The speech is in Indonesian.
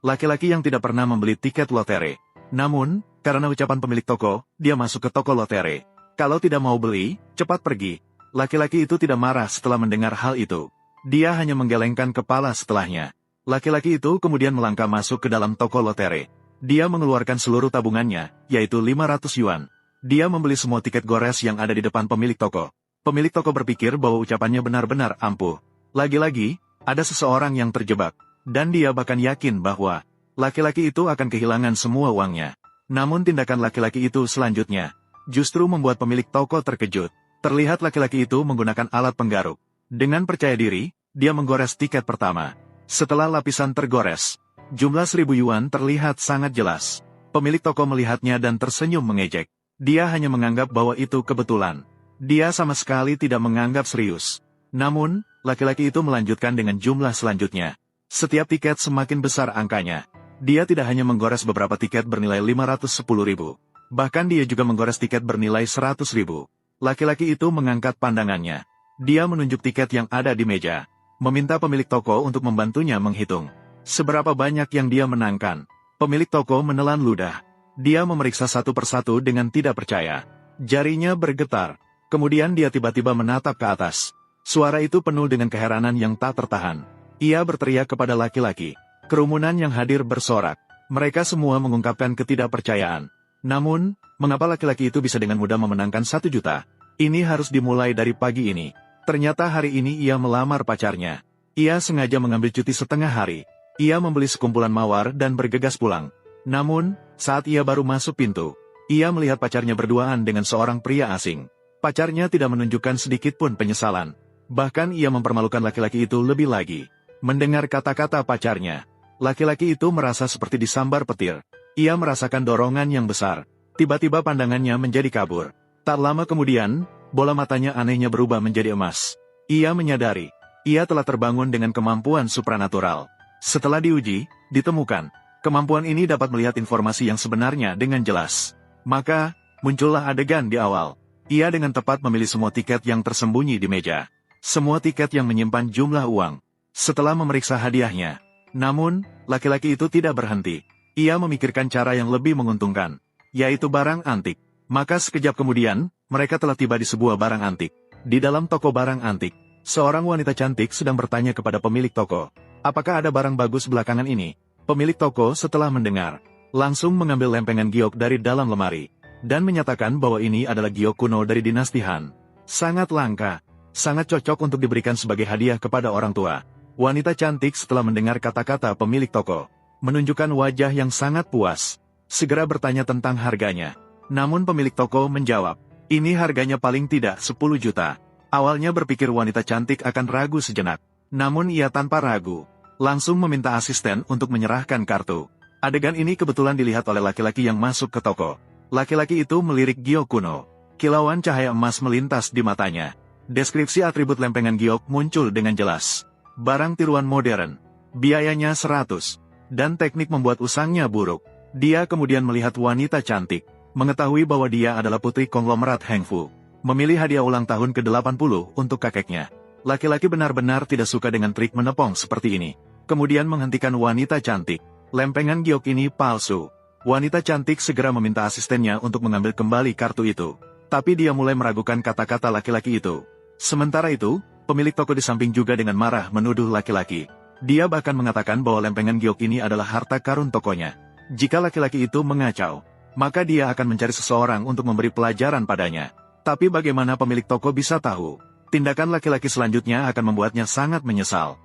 laki-laki yang tidak pernah membeli tiket lotre. Namun, karena ucapan pemilik toko, dia masuk ke toko lotre. Kalau tidak mau beli, cepat pergi. Laki-laki itu tidak marah setelah mendengar hal itu. Dia hanya menggelengkan kepala setelahnya. Laki-laki itu kemudian melangkah masuk ke dalam toko lotre. Dia mengeluarkan seluruh tabungannya, yaitu 500 yuan. Dia membeli semua tiket gores yang ada di depan pemilik toko. Pemilik toko berpikir bahwa ucapannya benar-benar ampuh. Lagi-lagi, ada seseorang yang terjebak. Dan dia bahkan yakin bahwa laki-laki itu akan kehilangan semua uangnya. Namun tindakan laki-laki itu selanjutnya justru membuat pemilik toko terkejut. Terlihat laki-laki itu menggunakan alat penggaruk. Dengan percaya diri, dia menggores tiket pertama. Setelah lapisan tergores, jumlah 1000 yuan terlihat sangat jelas. Pemilik toko melihatnya dan tersenyum mengejek. Dia hanya menganggap bahwa itu kebetulan. Dia sama sekali tidak menganggap serius. Namun, laki-laki itu melanjutkan dengan jumlah selanjutnya. Setiap tiket semakin besar angkanya. Dia tidak hanya menggores beberapa tiket bernilai 510.000. Bahkan dia juga menggores tiket bernilai 100.000. Laki-laki itu mengangkat pandangannya. Dia menunjuk tiket yang ada di meja. Meminta pemilik toko untuk membantunya menghitung seberapa banyak yang dia menangkan. Pemilik toko menelan ludah. Dia memeriksa satu persatu dengan tidak percaya. Jarinya bergetar. Kemudian dia tiba-tiba menatap ke atas. Suara itu penuh dengan keheranan yang tak tertahan. Ia berteriak kepada laki-laki. Kerumunan yang hadir bersorak. Mereka semua mengungkapkan ketidakpercayaan. Namun, mengapa laki-laki itu bisa dengan mudah memenangkan 1 juta? Ini harus dimulai dari pagi ini. Ternyata hari ini ia melamar pacarnya. Ia sengaja mengambil cuti setengah hari. Ia membeli sekumpulan mawar dan bergegas pulang. Namun, saat ia baru masuk pintu, ia melihat pacarnya berduaan dengan seorang pria asing. Pacarnya tidak menunjukkan sedikit pun penyesalan. Bahkan ia mempermalukan laki-laki itu lebih lagi. Mendengar kata-kata pacarnya, laki-laki itu merasa seperti disambar petir. Ia merasakan dorongan yang besar. Tiba-tiba pandangannya menjadi kabur. Tak lama kemudian, bola matanya anehnya berubah menjadi emas. Ia menyadari, ia telah terbangun dengan kemampuan supranatural. Setelah diuji, ditemukan, kemampuan ini dapat melihat informasi yang sebenarnya dengan jelas. Maka, muncullah adegan di awal. Ia dengan tepat memilih semua tiket yang tersembunyi di meja. Semua tiket yang menyimpan jumlah uang. Setelah memeriksa hadiahnya. Namun, laki-laki itu tidak berhenti. Ia memikirkan cara yang lebih menguntungkan, yaitu barang antik. Maka sekejap kemudian, mereka telah tiba di sebuah barang antik. Di dalam toko barang antik, seorang wanita cantik sedang bertanya kepada pemilik toko, apakah ada barang bagus belakangan ini? Pemilik toko setelah mendengar, langsung mengambil lempengan giok dari dalam lemari, dan menyatakan bahwa ini adalah giok kuno dari dinasti Han. Sangat langka, sangat cocok untuk diberikan sebagai hadiah kepada orang tua. Wanita cantik setelah mendengar kata-kata pemilik toko, menunjukkan wajah yang sangat puas, segera bertanya tentang harganya. Namun pemilik toko menjawab, ini harganya paling tidak 10 juta. Awalnya berpikir wanita cantik akan ragu sejenak. Namun ia tanpa ragu, langsung meminta asisten untuk menyerahkan kartu. Adegan ini kebetulan dilihat oleh laki-laki yang masuk ke toko. Laki-laki itu melirik giok kuno. Kilauan cahaya emas melintas di matanya. Deskripsi atribut lempengan giok muncul dengan jelas. Barang tiruan modern. Biayanya 100. Dan teknik membuat usangnya buruk. Dia kemudian melihat wanita cantik, mengetahui bahwa dia adalah putri konglomerat Heng Fu. Memilih hadiah ulang tahun ke-80 untuk kakeknya. Laki-laki benar-benar tidak suka dengan trik menepong seperti ini. Kemudian menghentikan wanita cantik. Lempengan giok ini palsu. Wanita cantik segera meminta asistennya untuk mengambil kembali kartu itu. Tapi dia mulai meragukan kata-kata laki-laki itu. Sementara itu, pemilik toko di samping juga dengan marah menuduh laki-laki. Dia bahkan mengatakan bahwa lempengan giok ini adalah harta karun tokonya. Jika laki-laki itu mengacau, maka dia akan mencari seseorang untuk memberi pelajaran padanya. Tapi bagaimana pemilik toko bisa tahu? Tindakan laki-laki selanjutnya akan membuatnya sangat menyesal.